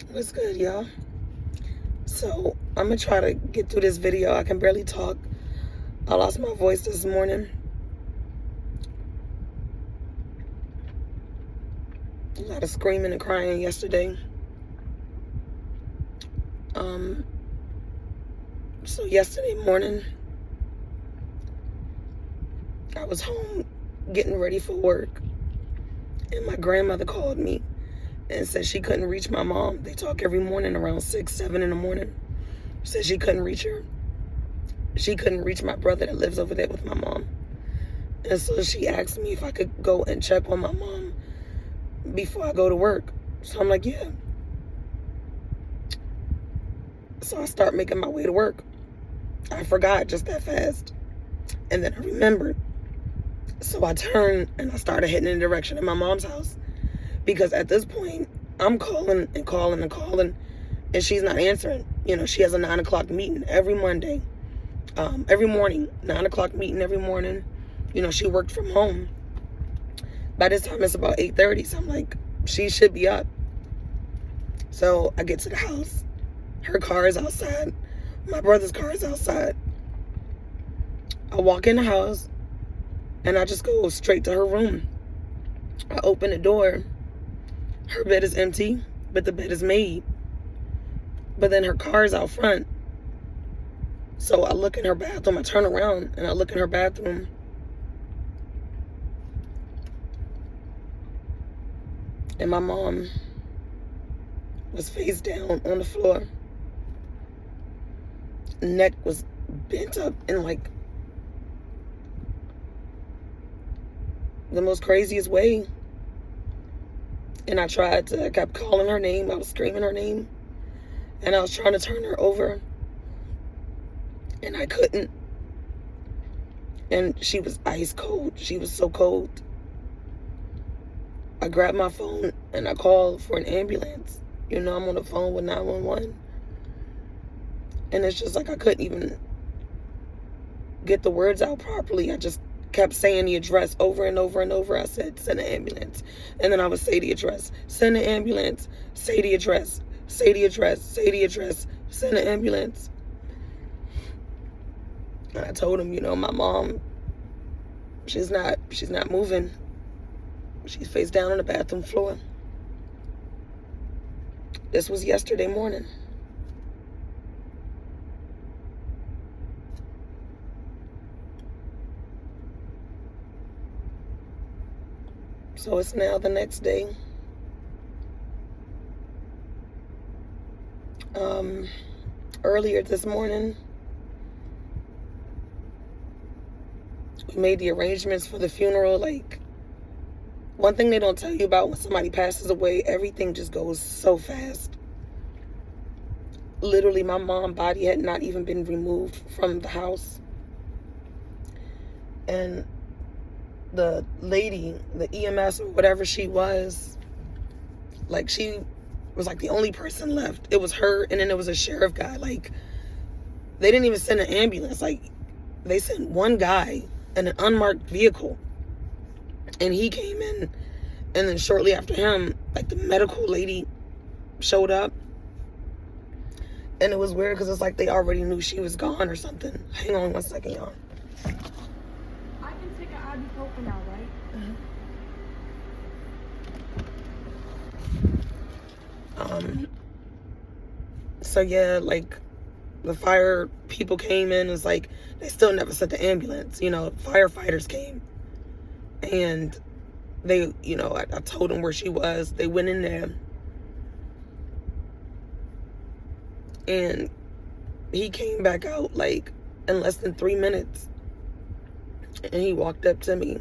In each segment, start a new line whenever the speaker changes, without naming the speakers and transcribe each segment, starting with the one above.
What's good, y'all? So, I'm gonna try to get through this video. I can barely talk. I lost my voice this morning. A lot of screaming and crying yesterday. So yesterday morning, I was home getting ready for work, and my grandmother called me and said she couldn't reach my mom. They talk every morning around 6, 7 in the morning. Said she couldn't reach her. She couldn't reach my brother that lives over there with my mom. And so she asked me if I could go and check on my mom before I go to work. So I'm like, yeah. So I start making my way to work. I forgot just that fast. And then I remembered. So I turned and I started heading in the direction of my mom's house. Because at this point, I'm calling and calling and calling, and she's not answering. You know, she has a 9 o'clock meeting every Monday. Every morning, 9 o'clock meeting every morning. You know, she worked from home. By this time, it's about 8:30, so I'm like, she should be up. So I get to the house. Her car is outside. My brother's car is outside. I walk in the house, and I just go straight to her room. I open the door. Her bed is empty, but the bed is made. But then her car is out front. So I look in her bathroom. I turn around, and I look in her bathroom. And my mom was face down on the floor. Neck was bent up in like the most craziest way. And I kept calling her name. I was screaming her name. And I was trying to turn her over. And I couldn't. And she was ice cold. She was so cold. I grabbed my phone and I called for an ambulance. You know, I'm on the phone with 911. And it's just like I couldn't even get the words out properly. I just kept saying the address over and over and over. I said, send an ambulance. And then I would say the address. Send an ambulance. Say the address. Say the address. Say the address. Send an ambulance. And I told him, you know, my mom, she's not moving. She's face down on the bathroom floor. This was yesterday morning. So it's now the next day. Earlier this morning, we made the arrangements for the funeral. Like, one thing they don't tell you about when somebody passes away, everything just goes so fast. Literally, my mom's body had not even been removed from the house. And the lady, the EMS or whatever she was, like, she was like the only person left. It was her, and then there was a sheriff guy. Like, they didn't even send an ambulance. Like, they sent one guy in an unmarked vehicle, and he came in, and then shortly after him, like, the medical lady showed up. And it was weird because it's like they already knew she was gone or something. Hang on one second, y'all.
I can take an ibuprofen now, right?
So yeah, like, the fire people came in. It's like they still never sent the ambulance. You know, firefighters came, and they, you know, I told them where she was. They went in there, and he came back out like in less than 3 minutes, and he walked up to me,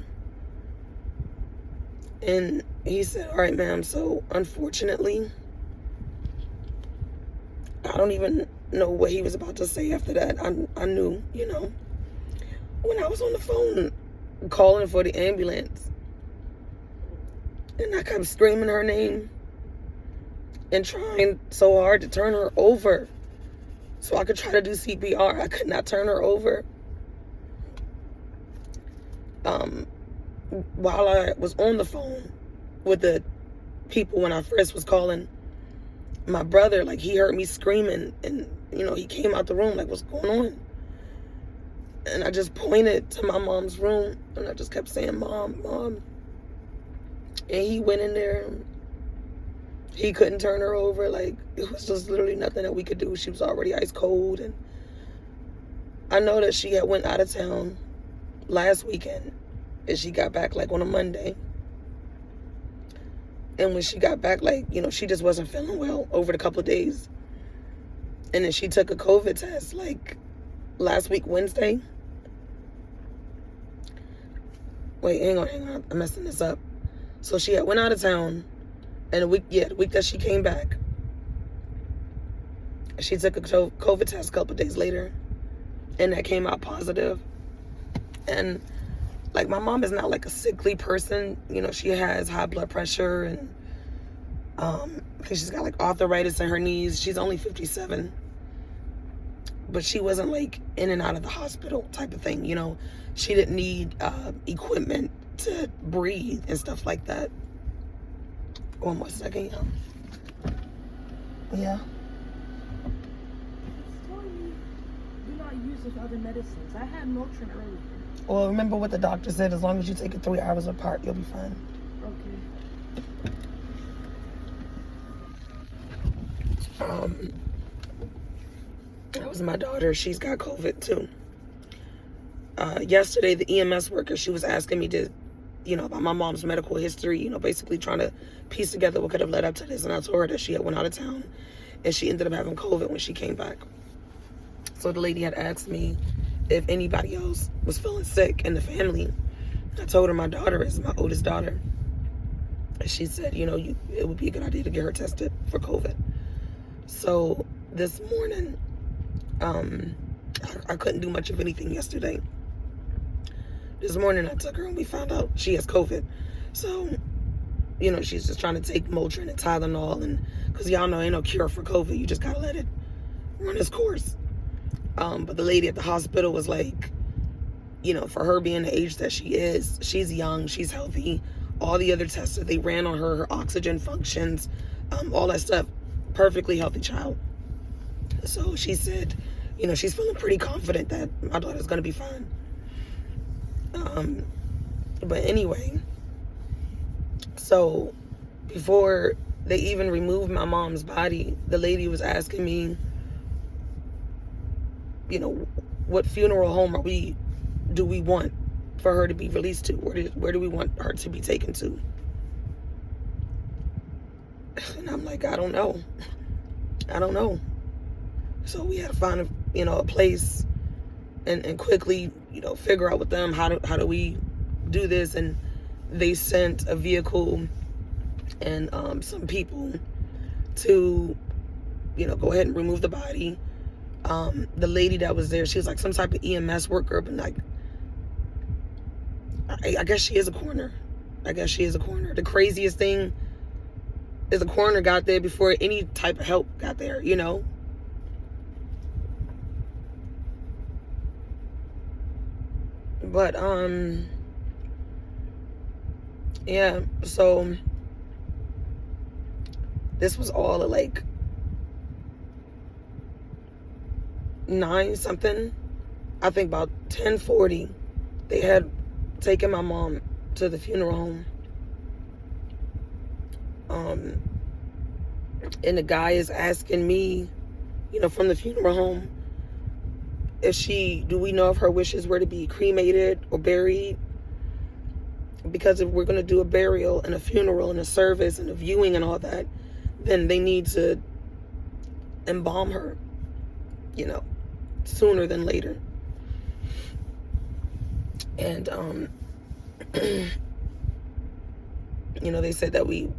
and he said, "All right, ma'am, so unfortunately," I don't even know what he was about to say after that. I knew, you know, when I was on the phone calling for the ambulance, and I kept screaming her name and trying so hard to turn her over so I could try to do CPR. I could not turn her over. While I was on the phone with the people when I first was calling, my brother, like, he heard me screaming, and, you know, he came out the room, like, what's going on? And I just pointed to my mom's room, and I just kept saying, Mom, Mom. And he went in there. He couldn't turn her over. Like, it was just literally nothing that we could do. She was already ice cold. And I know that she had went out of town last weekend, and she got back, like, on a Monday. And when she got back, like, you know, she just wasn't feeling well over the couple of days. And then she took a COVID test, like, last week, Wednesday. Wait, hang on. I'm messing this up. So she had went out of town, and the week that she came back, she took a COVID test a couple of days later, and that came out positive. And, like, my mom is not, like, a sickly person. You know, she has high blood pressure, and because she's got, like, arthritis in her knees. She's only 57. But she wasn't, like, in and out of the hospital type of thing, you know. She didn't need equipment to breathe and stuff like that. One more second, y'all. Yeah.
It's telling me do not use with other medicines. I had Motrin earlier.
Well, remember what the doctor said. As long as you take it 3 hours apart, you'll be fine.
Okay.
That was my daughter. She's got COVID too. Yesterday, the EMS worker, she was asking me to, you know, about my mom's medical history, you know, basically trying to piece together what could have led up to this. And I told her that she had went out of town, and she ended up having COVID when she came back. So the lady had asked me if anybody else was feeling sick in the family. I told her my daughter is my oldest daughter. And she said, you know, it would be a good idea to get her tested for COVID. So this morning, I couldn't do much of anything yesterday. This morning I took her and we found out she has COVID. So, you know, she's just trying to take Motrin and Tylenol, and because y'all know ain't no cure for COVID. You just gotta let it run its course. But the lady at the hospital was like, you know, for her being the age that she is, she's young, she's healthy. All the other tests that they ran on her oxygen functions, all that stuff, perfectly healthy child. So she said, you know, she's feeling pretty confident that my daughter's gonna be fine. But anyway, so before they even removed my mom's body, the lady was asking me, you know, what funeral home do we want for her to be released to? Where do we want her to be taken to? And I'm like, I don't know. So we had to find a place and quickly, you know, figure out with them how do we do this. And they sent a vehicle and some people to, you know, go ahead and remove the body. The lady that was there, she was like some type of EMS worker, but like, I guess she is a coroner. The craziest thing is the coroner got there before any type of help got there, you know. But yeah, so this was all at like 9 something. I think about 10:40 they had taken my mom to the funeral home. And the guy is asking me, you know, from the funeral home, do we know if her wishes were to be cremated or buried? Because if we're going to do a burial and a funeral and a service and a viewing and all that, then they need to embalm her, you know, sooner than later. And, you know, they said that we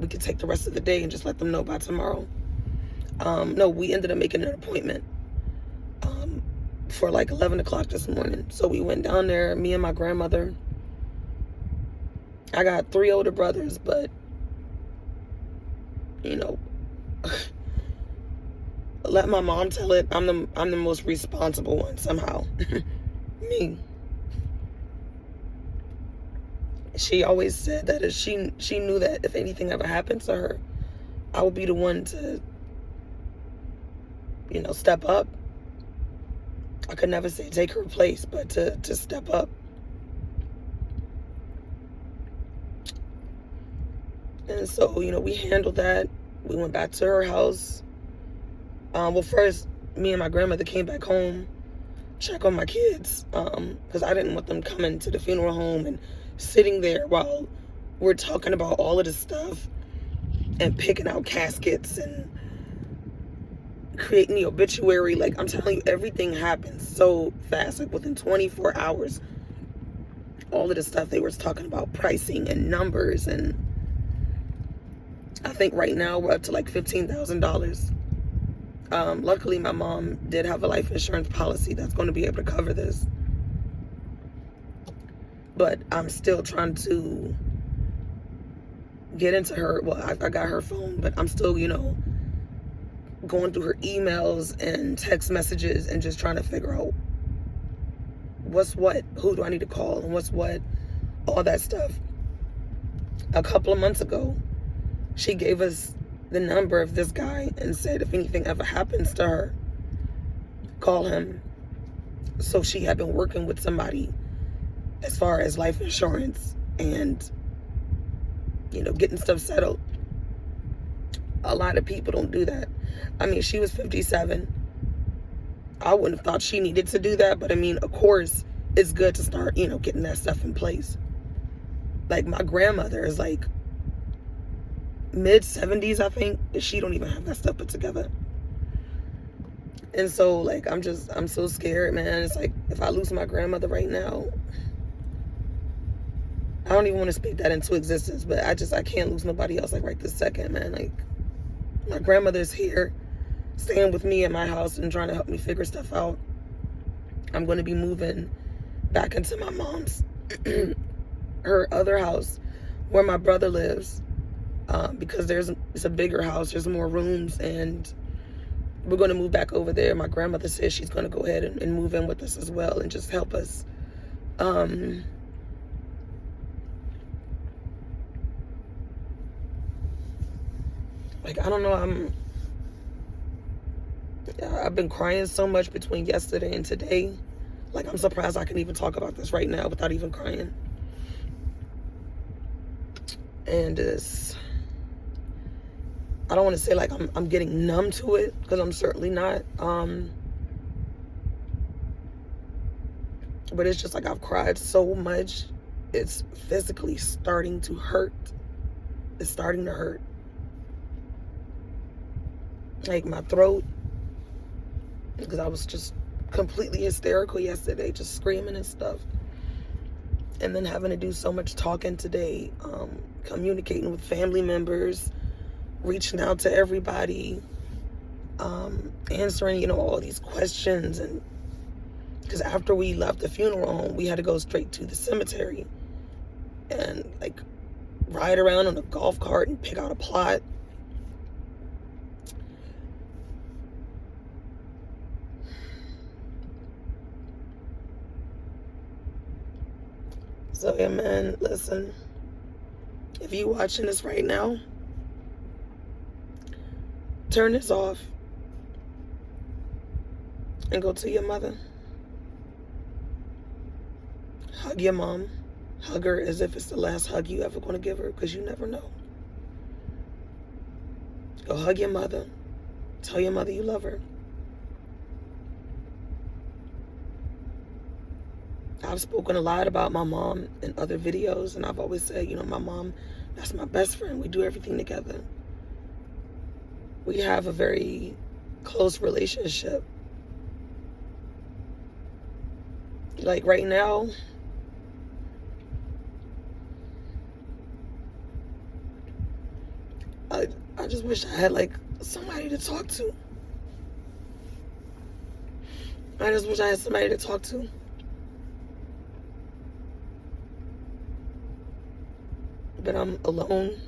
could take the rest of the day and just let them know by tomorrow. No, we ended up making an appointment for like 11 o'clock this morning. So we went down there, me and my grandmother. I got 3 older brothers, but, you know, let my mom tell it. I'm the most responsible one somehow. Me. She always said that if she knew that if anything ever happened to her, I would be the one to, step up. I could never say take her place, but to step up. And so, we handled that. We went back to her house. Well, first, me and my grandmother came back home, check on my kids, because I didn't want them coming to the funeral home and sitting there while we're talking about all of this stuff and picking out caskets and creating the obituary. Like, I'm telling you, everything happened so fast, like within 24 hours. All of the stuff they were talking about, pricing and numbers, and I think right now we're up to like $15,000. Luckily, my mom did have a life insurance policy that's going to be able to cover this. But I'm still trying to get into her. Well, I got her phone, but I'm still, going through her emails and text messages and just trying to figure out what's what, who do I need to call, and what's what, all that stuff. A couple of months ago, she gave us the number of this guy and said if anything ever happens to her, call him. So she had been working with somebody as far as life insurance and, getting stuff settled. A lot of people don't do that. I mean, she was 57. I wouldn't have thought she needed to do that, but I mean, of course, it's good to start, getting that stuff in place. Like, my grandmother is like mid-70s, I think, and she don't even have that stuff put together. And so, like, I'm so scared, man. It's like, if I lose my grandmother right now, I don't even want to speak that into existence, but I can't lose nobody else, like, right this second, man. Like, my grandmother's here, staying with me at my house and trying to help me figure stuff out. I'm going to be moving back into my mom's, her other house, where my brother lives, because it's a bigger house, there's more rooms, and we're going to move back over there. My grandmother says she's going to go ahead and move in with us as well and just help us. Like, I don't know, I've been crying so much between yesterday and today. Like, I'm surprised I can even talk about this right now without even crying. And I don't want to say like I'm getting numb to it, because I'm certainly not. But it's just like I've cried so much, it's physically starting to hurt. It's starting to hurt. Like, my throat, because I was just completely hysterical yesterday, just screaming and stuff. And then having to do so much talking today, communicating with family members, reaching out to everybody, answering, all these questions. And because after we left the funeral home, we had to go straight to the cemetery and, like, ride around on a golf cart and pick out a plot. So, yeah, man, listen, if you watching this right now, turn this off and go to your mother. Hug your mom. Hug her as if it's the last hug you ever going to give her, because you never know. Go hug your mother. Tell your mother you love her. I've spoken a lot about my mom in other videos, and I've always said, my mom, that's my best friend. We do everything together. We have a very close relationship. Like, right now, I just wish I had, like, somebody to talk to. I just wish I had somebody to talk to. But I'm alone,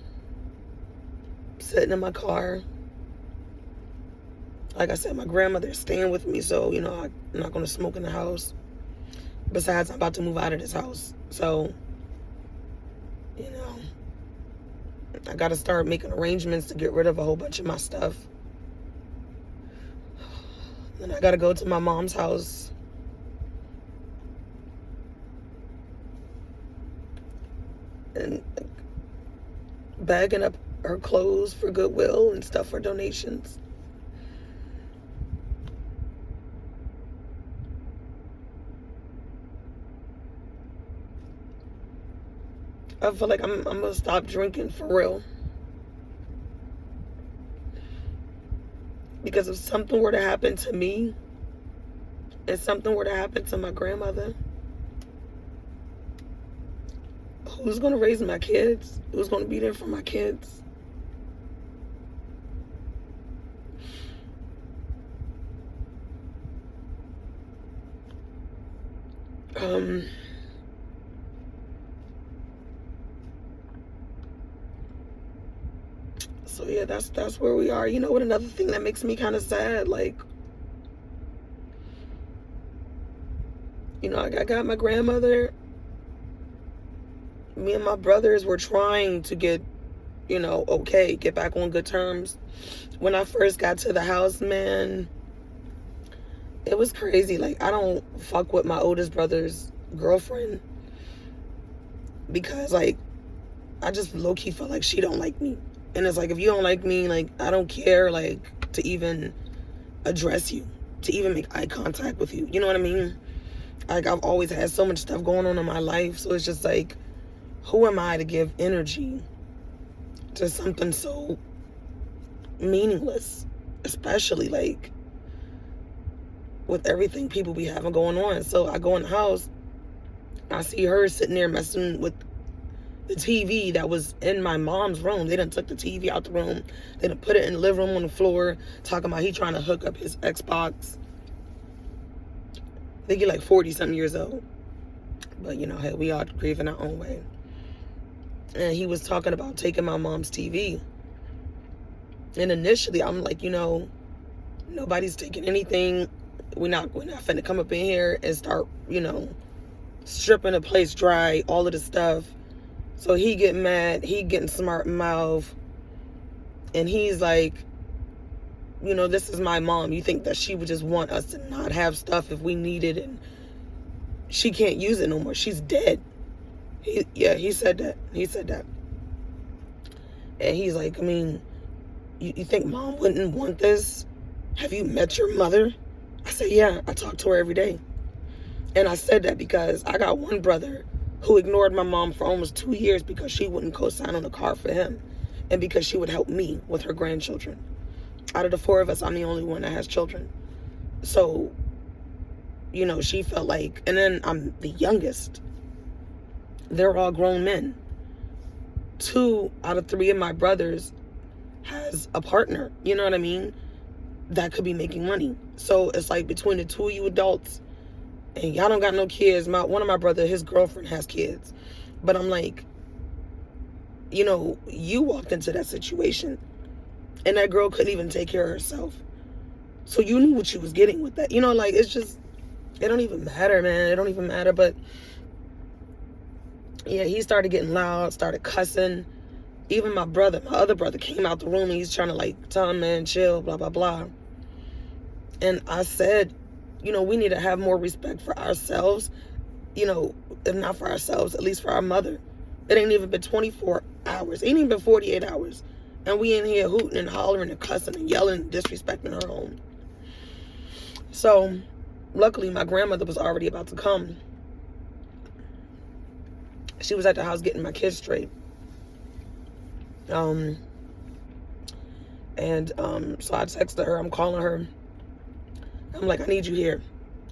sitting in my car. Like I said, my grandmother's staying with me, so, I'm not going to smoke in the house. Besides, I'm about to move out of this house. So, I got to start making arrangements to get rid of a whole bunch of my stuff. Then I got to go to my mom's house. And bagging up her clothes for Goodwill and stuff for donations. I feel like I'm gonna stop drinking for real. Because if something were to happen to me, and something were to happen to my grandmother, who's gonna raise my kids? Who's gonna be there for my kids? So yeah, that's where we are. You know what? Another thing that makes me kind of sad, like, you know, I got my grandmother. Me and my brothers were trying to get, you know, get back on good terms. When I first got to the house, man, it was crazy. Like, I don't fuck with my oldest brother's girlfriend because, like, I just low-key felt like she don't like me. And it's like, if you don't like me, like, I don't care, like, to even address you, to even make eye contact with you. You know what I mean? Like, I've always had so much stuff going on in my life, so it's just like, who am I to give energy to something so meaningless, especially, like, with everything people be having going on. So I go in the house, I see her sitting there messing with the TV that was in my mom's room. They done took the TV out the room. They done put it in the living room on the floor, talking about he trying to hook up his Xbox. They get like 40-something years old. But, you know, hey, we all grieve in our own way. And he was talking about taking my mom's TV. And initially, I'm like, you know, nobody's taking anything. We're not finna come up in here and start, you know, stripping the place dry, all of the stuff. So he getting mad, he getting smart mouth, and he's like, you know, this is my mom. You think that she would just want us to not have stuff if we need it, and she can't use it no more. She's dead. He said that. He said that. And he's like, I mean, you think mom wouldn't want this? Have you met your mother? I said, yeah, I talk to her every day. And I said that because I got one brother who ignored my mom for almost 2 years because she wouldn't co-sign on the car for him and because she would help me with her grandchildren. Out of the 4 of us, I'm the only one that has children. So, you know, she felt like, and then I'm the youngest. They're all grown men. 2 out of 3 of my brothers has a partner, you know what I mean, that could be making money. So it's like between the 2 of you adults, and y'all don't got no kids. One of my brother, his girlfriend has kids. But I'm like, you know, you walked into that situation and that girl couldn't even take care of herself. So you knew what you was getting with that. You know, like, it's just, it don't even matter, man. It don't even matter. But yeah, he started getting loud, started cussing. Even my other brother came out the room and he's trying to, like, tell him, man, chill, blah, blah, blah. And I said, you know, we need to have more respect for ourselves, you know, if not for ourselves, at least for our mother. It ain't even been 24 hours. It ain't even been 48 hours. And we in here hooting and hollering and cussing and yelling and disrespecting her home. So, luckily, my grandmother was already about to come. She was at the house getting my kids straight. So I texted her. I'm calling her. I'm like, I need you here.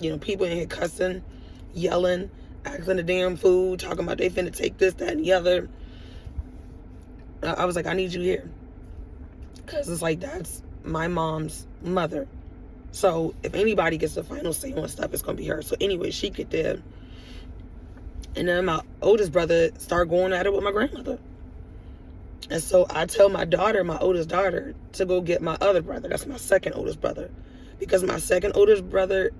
You know, people in here cussing, yelling, acting a damn fool, talking about they finna take this, that, and the other. I was like, I need you here. Because it's like, that's my mom's mother. So if anybody gets the final say on stuff, it's going to be her. So anyway, she get there. And then my oldest brother started going at it with my grandmother. And so I tell my daughter, my oldest daughter, to go get my other brother. That's my second oldest brother. Because my second oldest brother,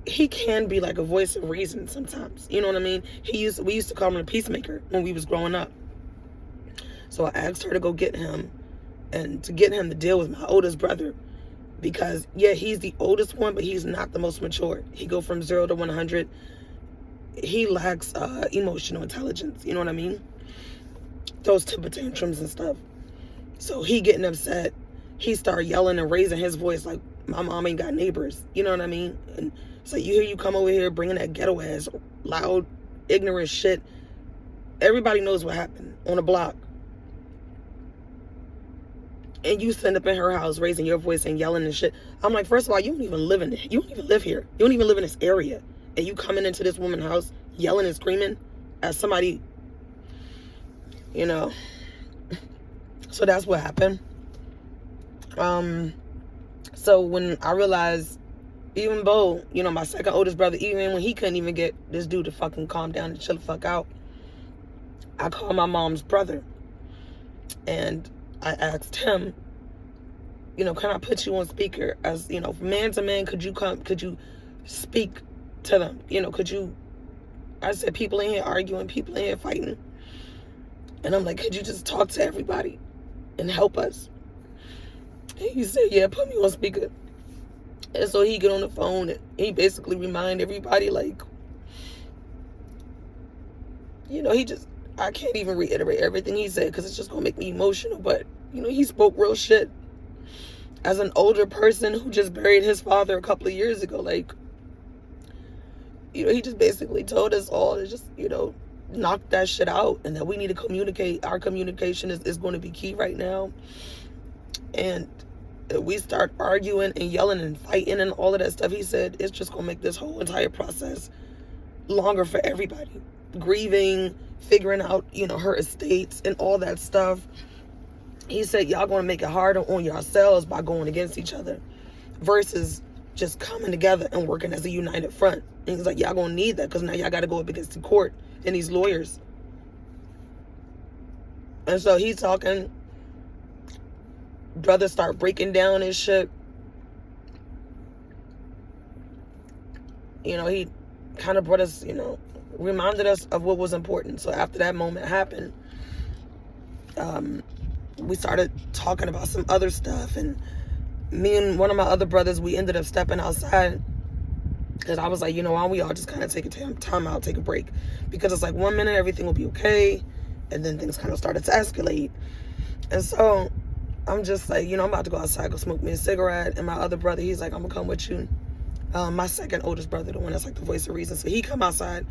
he can be like a voice of reason sometimes. You know what I mean? We used to call him a peacemaker when we was growing up. So I asked her to go get him and to get him to deal with my oldest brother. Because, yeah, he's the oldest one, but he's not the most mature. He go from 0 to 100. He lacks emotional intelligence. You know what I mean? Those temper tantrums and stuff. So he getting upset. He started yelling and raising his voice like, my mom ain't got neighbors. You know what I mean? And so you come over here bringing that ghetto ass, loud, ignorant shit. Everybody knows what happened on the block. And you stand up in her house raising your voice and yelling and shit. I'm like, first of all, you don't even live here. You don't even live here. You don't even live in this area. And you coming into this woman's house yelling and screaming at somebody, you know. So that's what happened. So when I realized, even Bo, you know, my second oldest brother, even when he couldn't even get this dude to fucking calm down and chill the fuck out, I called my mom's brother. And I asked him, you know, can I put you on speaker? As, you know, man to man, could you speak to them? You know, I said, people in here arguing, people in here fighting. And I'm like, could you just talk to everybody and help us? And he said, yeah, put me on speaker. And so he get on the phone and he basically remind everybody, like, you know, I can't even reiterate everything he said because it's just going to make me emotional. But, you know, he spoke real shit. As an older person who just buried his father a couple of years ago, like, you know, he just basically told us all to just, you know, knock that shit out and that we need to communicate. Our communication is going to be key right now. And we start arguing and yelling and fighting and all of that stuff. He said it's just going to make this whole entire process longer for everybody. Grieving, figuring out, you know, her estates and all that stuff. He said y'all going to make it harder on yourselves by going against each other versus just coming together and working as a united front. And he's like, y'all going to need that because now y'all got to go up against the court and these lawyers. And so he's talking. Brother start breaking down his shit. You know, he kind of brought us, you know, reminded us of what was important. So after that moment happened, we started talking about some other stuff. And me and one of my other brothers, we ended up stepping outside. Because I was like, you know, why don't we all just kind of take a time out, take a break? Because it's like 1 minute, everything will be okay. And then things kind of started to escalate. And so I'm just like, you know, I'm about to go outside, go smoke me a cigarette. And my other brother, he's like, I'm going to come with you. My second oldest brother, the one that's like the voice of reason. So he come outside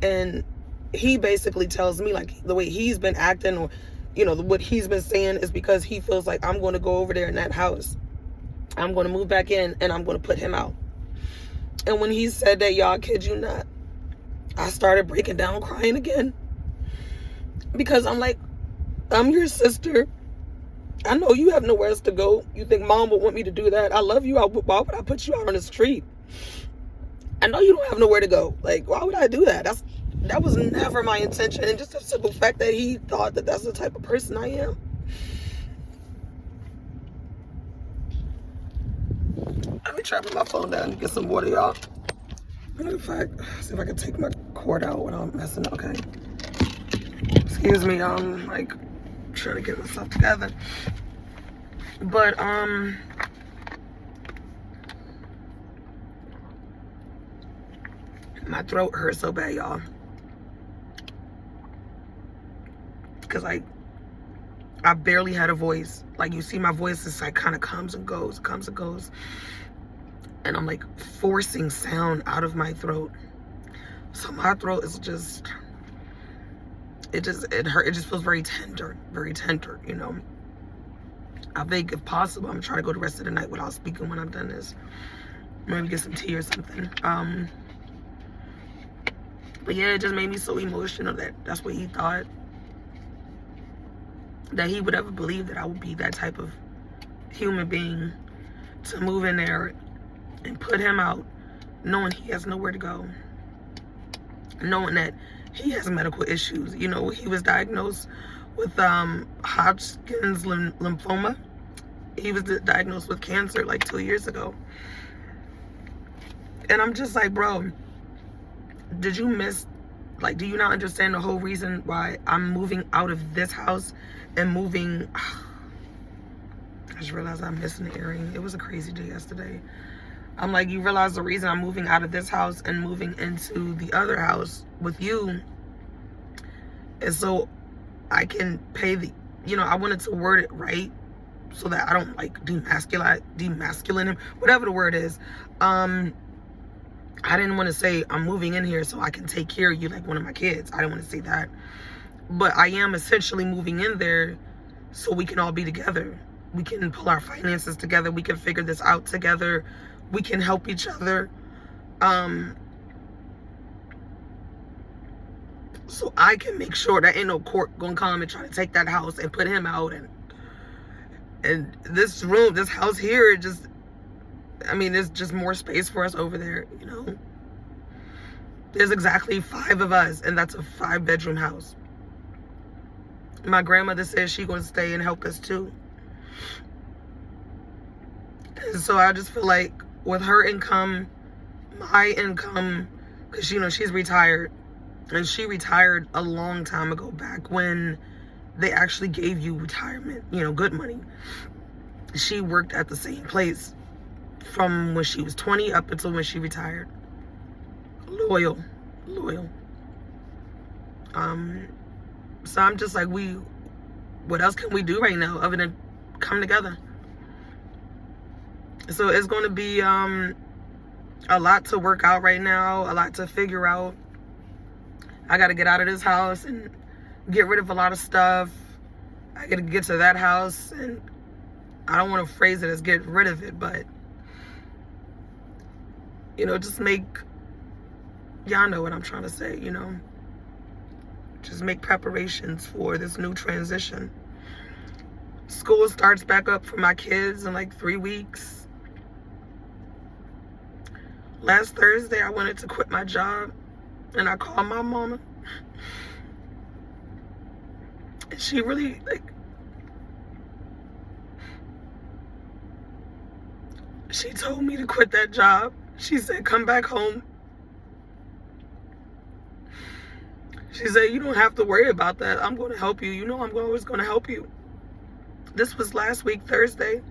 and he basically tells me like the way he's been acting or, you know, what he's been saying is because he feels like I'm going to go over there in that house. I'm going to move back in and I'm going to put him out. And when he said that, y'all, kid you not, I started breaking down crying again. Because I'm like, I'm your sister. I know you have nowhere else to go. You think mom would want me to do that? I love you. Why would I put you out on the street? I know you don't have nowhere to go. Like, why would I do that? That was never my intention. And just the simple fact that he thought that that's the type of person I am. Let me try to put my phone down and get some water, y'all. See if I can take my cord out without messing up. Okay. Excuse me, like trying to get myself together. But my throat hurts so bad, y'all. Cause I barely had a voice. Like, you see my voice is like kind of comes and goes. And I'm like forcing sound out of my throat. So my throat is just, it hurt. It just feels very tender, you know. I think if possible, I'm trying to go the rest of the night without speaking when I'm done this. Maybe get some tea or something. But yeah, it just made me so emotional that that's what he thought. That he would ever believe that I would be that type of human being to move in there and put him out, knowing he has nowhere to go. Knowing that he has medical issues. You know, he was diagnosed with Hodgkin's lymphoma. He was diagnosed with cancer like 2 years ago. And I'm just like, bro, did you miss, like, do you not understand the whole reason why I'm moving out of this house and moving? I just realized I'm missing the earring. It was a crazy day yesterday. I'm like, you realize the reason I'm moving out of this house and moving into the other house with you is so I can pay the, you know, I wanted to word it right so that I don't like demasculine him, whatever the word is. I didn't want to say I'm moving in here so I can take care of you like one of my kids. I didn't want to say that. But I am essentially moving in there so we can all be together. We can pull our finances together. We can figure this out together. We can help each other. So I can make sure that ain't no court gonna come and try to take that house and put him out. And this room, this house here, it just, I mean, there's just more space for us over there, you know. There's exactly 5 of us, and that's a 5-bedroom house. My grandmother says she's going to stay and help us too. And so I just feel like with her income, my income, because, you know, she's retired. And she retired a long time ago, back when they actually gave you retirement, you know, good money. She worked at the same place from when she was 20 up until when she retired. Loyal. So I'm just like, what else can we do right now other than come together? So it's going to be a lot to work out right now, a lot to figure out. I got to get out of this house and get rid of a lot of stuff. I got to get to that house, and I don't want to phrase it as get rid of it, but, you know, just make, y'all know what I'm trying to say, you know. Just make preparations for this new transition. School starts back up for my kids in like 3 weeks. Last Thursday, I wanted to quit my job, and I called my mama. And she really, like, she told me to quit that job. She said, come back home. She said, you don't have to worry about that. I'm going to help you. You know I'm always going to help you. This was last week, Thursday.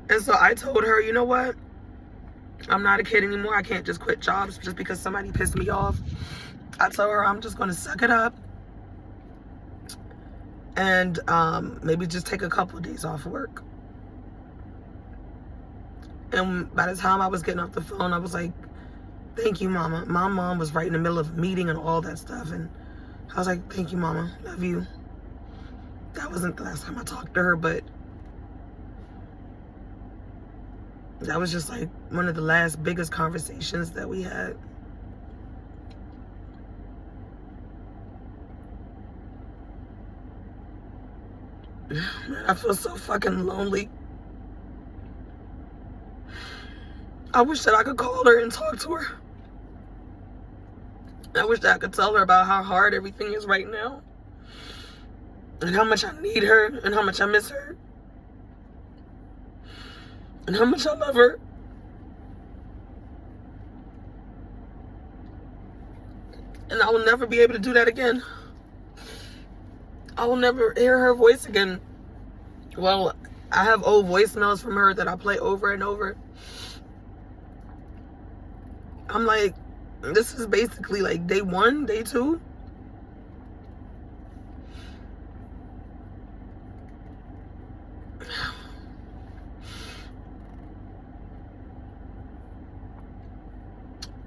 And so I told her, you know what? I'm not a kid anymore. I can't just quit jobs just because somebody pissed me off. I told her I'm just going to suck it up. And maybe just take a couple of days off work. And by the time I was getting off the phone, I was like, thank you, Mama. My mom was right in the middle of a meeting and all that stuff. And I was like, thank you, Mama. Love you. That wasn't the last time I talked to her, but that was just like one of the last biggest conversations that we had. Man, I feel so fucking lonely. I wish that I could call her and talk to her. I wish that I could tell her about how hard everything is right now. And how much I need her. And how much I miss her. And how much I love her. And I will never be able to do that again. I will never hear her voice again. Well, I have old voicemails from her that I play over and over. I'm like, this is basically like day 1, day 2.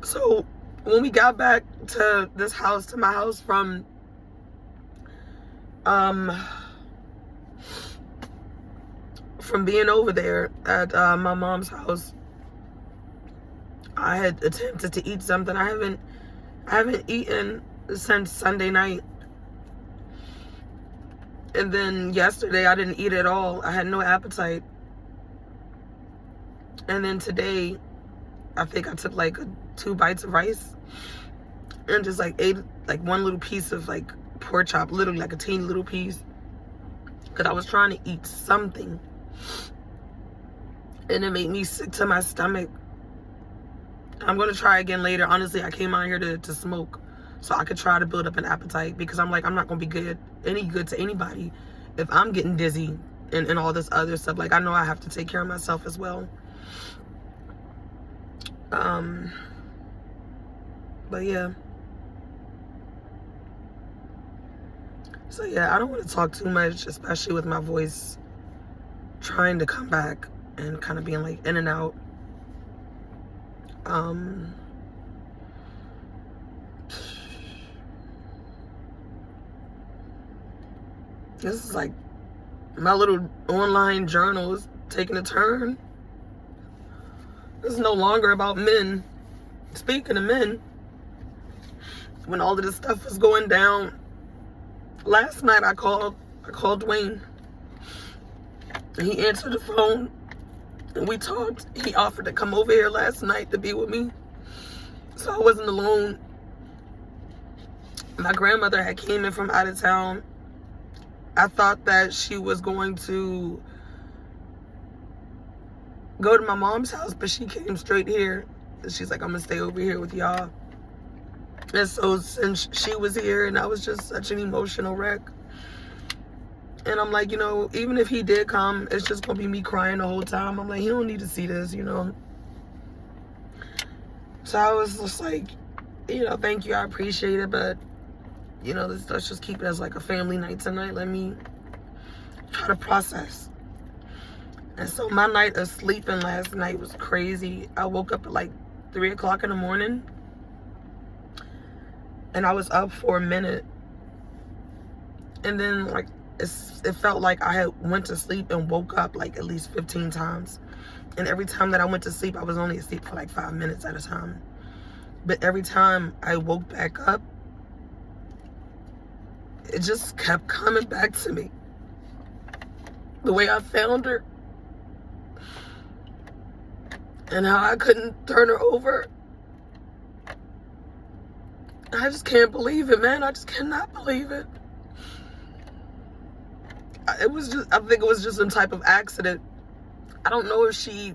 So when we got back to this house, to my house from being over there at my mom's house, I had attempted to eat something. I haven't eaten since Sunday night. And then yesterday I didn't eat at all. I had no appetite. And then today, I think I took like 2 bites of rice and just like ate like one little piece of like pork chop, literally like a teeny little piece, because I was trying to eat something, and it made me sick to my stomach. I'm going to try again later. Honestly, I came out here to smoke so I could try to build up an appetite, because I'm like, I'm not going to be any good to anybody if I'm getting dizzy and all this other stuff. Like, I know I have to take care of myself as well. But yeah. So yeah, I don't want to talk too much, especially with my voice trying to come back and kind of being like in and out. This is like my little online journal is taking a turn. This is no longer about men. Speaking of men, when all of this stuff was going down, last night I called Dwayne. And he answered the phone and we talked. He offered to come over here last night to be with me, so I wasn't alone. My grandmother had came in from out of town. I thought that she was going to go to my mom's house, but she came straight here. And she's like, I'm gonna stay over here with y'all. And so since she was here, and I was just such an emotional wreck. And I'm like, you know, even if he did come, it's just gonna be me crying the whole time. I'm like, he don't need to see this, you know. So I was just like, you know, thank you, I appreciate it, but you know, let's just keep it as like a family night tonight. Let me try to process. And so my night of sleeping last night was crazy. I woke up at like 3 o'clock in the morning. And I was up for a minute. And then like, it felt like I had went to sleep and woke up like at least 15 times. And every time that I went to sleep, I was only asleep for like 5 minutes at a time. But every time I woke back up, it just kept coming back to me. The way I found her. And how I couldn't turn her over. I just can't believe it, man. I just cannot believe it. I think it was just some type of accident. I don't know if she,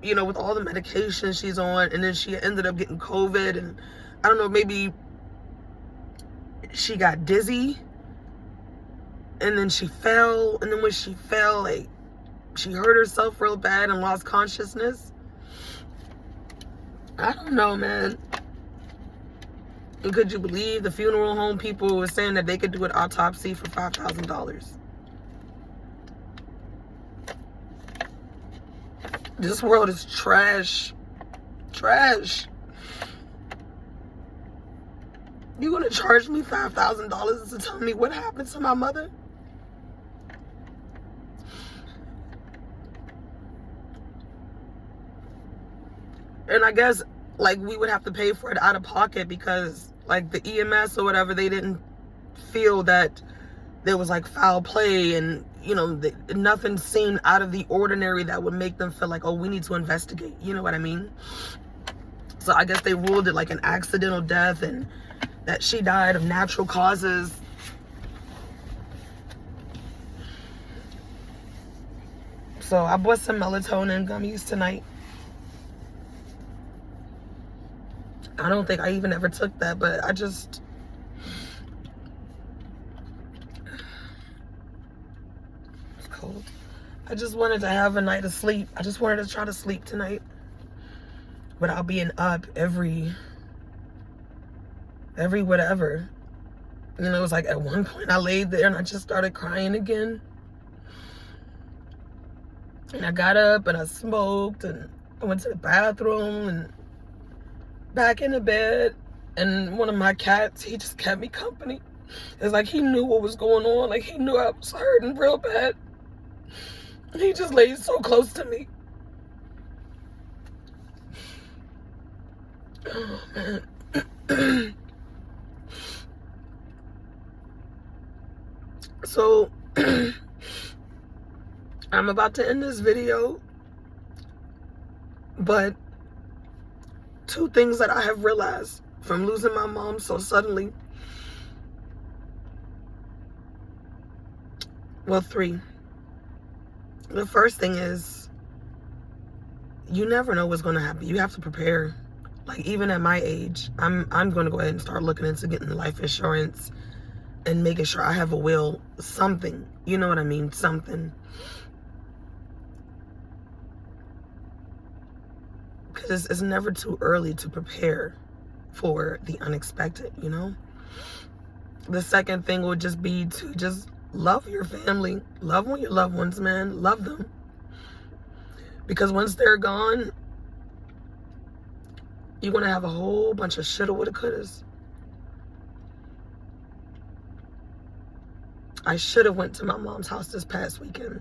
you know, with all the medication she's on, and then she ended up getting COVID, and I don't know, maybe she got dizzy, and then she fell, and then when she fell, like, she hurt herself real bad and lost consciousness. I don't know, man. And could you believe the funeral home people were saying that they could do an autopsy for $5,000? This world is trash. Trash. You gonna charge me $5,000 to tell me what happened to my mother? And I guess, like, we would have to pay for it out of pocket because, like, the EMS or whatever, they didn't feel that there was, like, foul play and, you know, nothing seemed out of the ordinary that would make them feel like, oh, we need to investigate. You know what I mean? So I guess they ruled it like an accidental death and that she died of natural causes. So I bought some melatonin gummies tonight. I don't think I even ever took that, but I just... It's cold. I just wanted to have a night of sleep. I just wanted to try to sleep tonight without being up every whatever. You know, it was like at one point I laid there and I just started crying again. And I got up and I smoked and I went to the bathroom and back in the bed, and one of my cats, he just kept me company. It's like he knew what was going on. Like he knew I was hurting real bad. And he just laid so close to me. Oh, man. So, I'm about to end this video, but 2 things that I have realized from losing my mom so suddenly. Well, 3. The first thing is, you never know what's going to happen. You have to prepare. Like, even at my age, I'm going to go ahead and start looking into getting life insurance and making sure I have a will, something. You know what I mean? Something. Because it's never too early to prepare for the unexpected, you know? The second thing would just be to just love your family. Love on your loved ones, man. Love them. Because once they're gone, you're going to have a whole bunch of shoulda, woulda, couldas. I should have went to my mom's house this past weekend.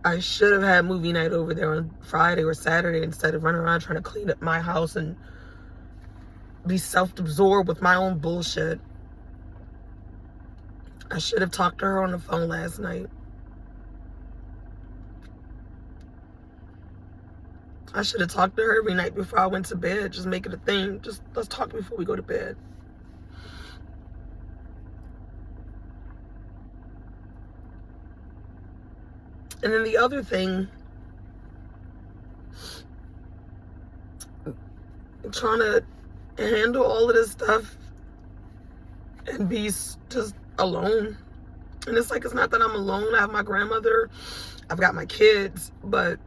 I should have had movie night over there on Friday or Saturday instead of running around trying to clean up my house and be self-absorbed with my own bullshit. I should have talked to her on the phone last night. I should have talked to her every night before I went to bed. Just make it a thing. Just let's talk before we go to bed. And then the other thing, trying to handle all of this stuff and be just alone. And it's like, it's not that I'm alone. I have my grandmother, I've got my kids, but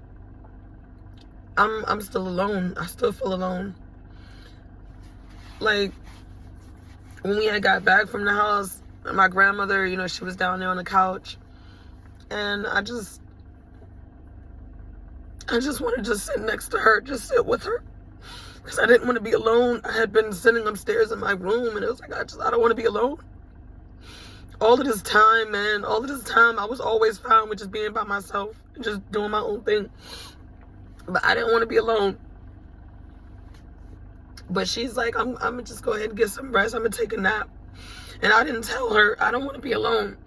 I'm still alone. I still feel alone. Like, when we had got back from the house, my grandmother, you know, she was down there on the couch, and I just wanted to sit next to her, just sit with her, because I didn't want to be alone. I had been sitting upstairs in my room, and it was like, I don't want to be alone. All of this time, man, all of this time, I was always fine with just being by myself and just doing my own thing. But I didn't want to be alone. But she's like, I'm gonna just go ahead and get some rest. I'm gonna take a nap. And I didn't tell her I don't want to be alone.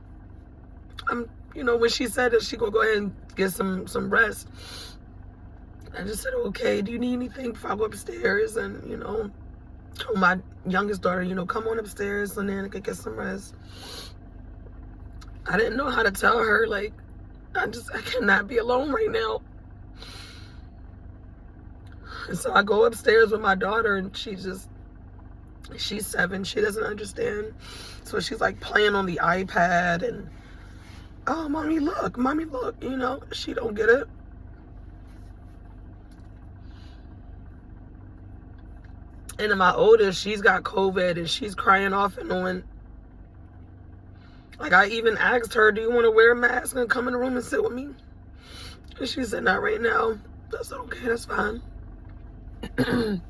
You know, when she said that she gonna go ahead and get some rest, I just said, okay, do you need anything before I go upstairs? And, you know, told my youngest daughter, you know, come on upstairs so Nana could get some rest. I didn't know how to tell her, like, I cannot be alone right now. And so I go upstairs with my daughter, and she's 7. She doesn't understand. So she's like playing on the iPad and, oh, mommy, look, you know, she don't get it. And then my oldest, she's got COVID, and she's crying off and on. Like, I even asked her, do you want to wear a mask and come in the room and sit with me? And she said, not right now. I said, okay, that's fine. Because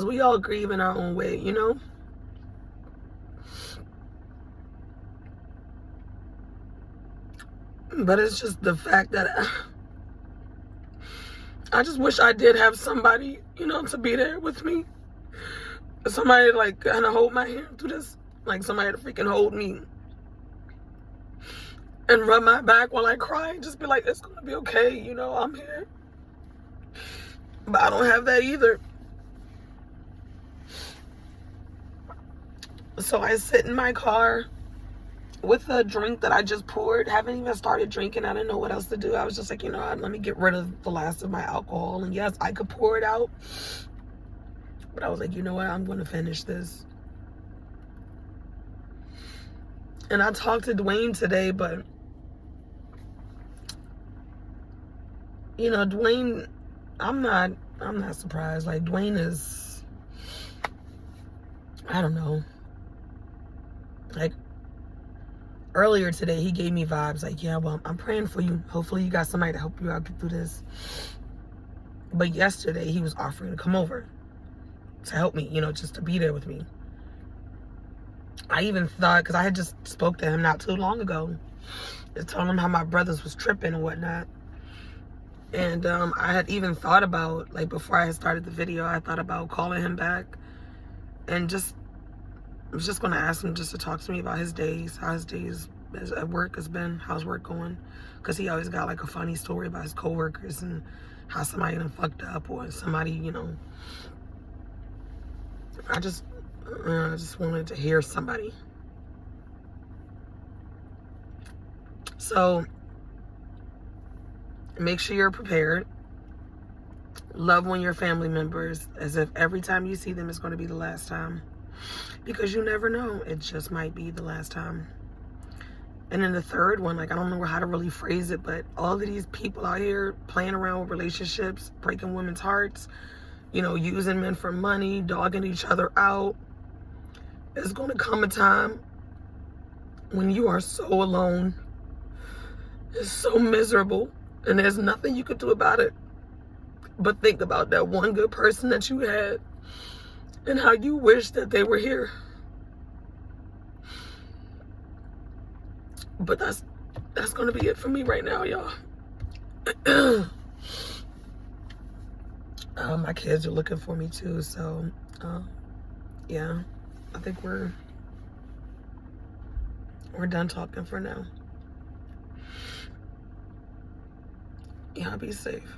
we all grieve in our own way, you know? But it's just the fact that I just wish I did have somebody, you know, to be there with me. Somebody to, like, kind of hold my hand through this. Like, somebody to freaking hold me and rub my back while I cry and just be like, it's gonna be okay, you know, I'm here. But I don't have that either. So I sit in my car with a drink that I just poured. Haven't even started drinking. I didn't know what else to do. I was just like, you know what, let me get rid of the last of my alcohol. And yes, I could pour it out, but I was like, you know what, I'm going to finish this. And I talked to Dwayne today, but, you know, Dwayne, I'm not surprised. Like, Dwayne is, I don't know. Like, earlier today, he gave me vibes like, yeah, well, I'm praying for you. Hopefully you got somebody to help you out get through this. But yesterday, he was offering to come over to help me, you know, just to be there with me. I even thought, because I had just spoke to him not too long ago, just telling him how my brothers was tripping and whatnot. And I had even thought about, like, before I had started the video, I thought about calling him back and I was just going to ask him just to talk to me about his days, how his days at work has been, how's work going. Because he always got, like, a funny story about his coworkers and how somebody done fucked up or somebody, you know. I just wanted to hear somebody. So make sure you're prepared. Love on your family members as if every time you see them is going to be the last time. Because you never know. It just might be the last time. And then the third one, like, I don't know how to really phrase it, but all of these people out here playing around with relationships, breaking women's hearts, you know, using men for money, dogging each other out. There's going to come a time when you are so alone, it's so miserable, and there's nothing you could do about it. But think about that one good person that you had and how you wish that they were here. But that's going to be it for me right now, y'all. My kids are looking for me too, so yeah, I think we're done talking for now. Y'all be safe.